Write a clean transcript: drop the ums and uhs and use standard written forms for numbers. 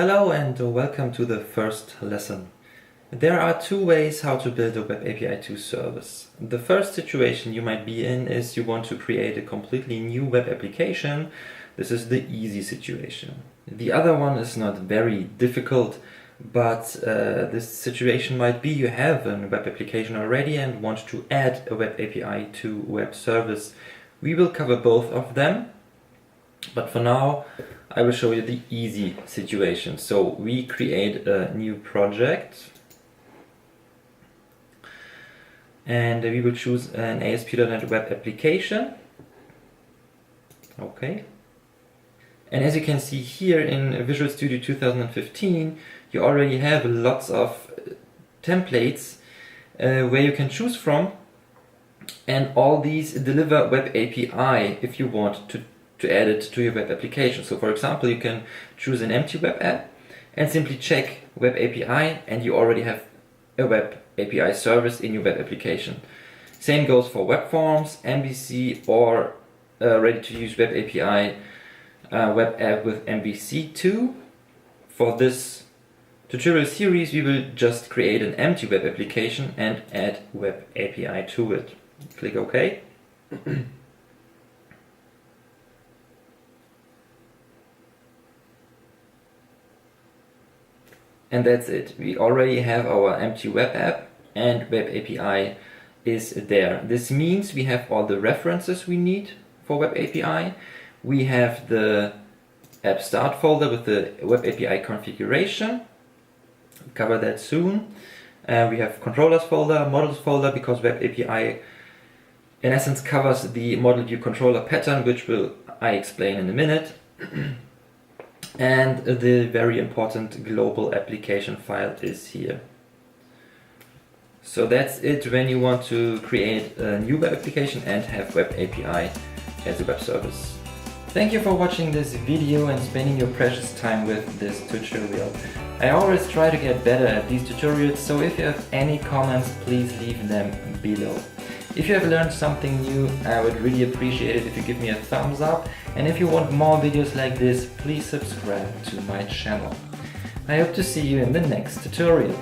Hello and welcome to the first lesson. There are two ways how to build a Web API 2 service. The first situation you might be in is you want to create a completely new web application. This is the easy situation. The other one is not very difficult, but this situation might be you have a web application already and want to add a Web API 2 web service. We will cover both of them, but for now I will show you the easy situation. So we create a new project and we will choose an ASP.NET Web application. Okay. And as you can see here in Visual Studio 2015, you already have lots of templates where you can choose from, and all these deliver Web API if you want to add it to your web application. So for example, you can choose an empty web app and simply check Web API and you already have a Web API service in your web application. Same goes for web forms, MVC, or ready-to-use Web API web app with MVC 2. For this tutorial series we will just create an empty web application and add Web API to it. Click OK. And that's it. We already have our empty web app and Web API is there. This means we have all the references we need for Web API. We have the app start folder with the Web API configuration. We'll cover that soon. We have controllers folder, models folder, because Web API in essence covers the model view controller pattern, which I explain in a minute. And the very important global application file is here. So that's it when you want to create a new web application and have Web API as a web service. Thank you for watching this video and spending your precious time with this tutorial. I always try to get better at these tutorials, so if you have any comments, please leave them below. If you have learned something new, I would really appreciate it if you give me a thumbs up, and if you want more videos like this, please subscribe to my channel. I hope to see you in the next tutorial.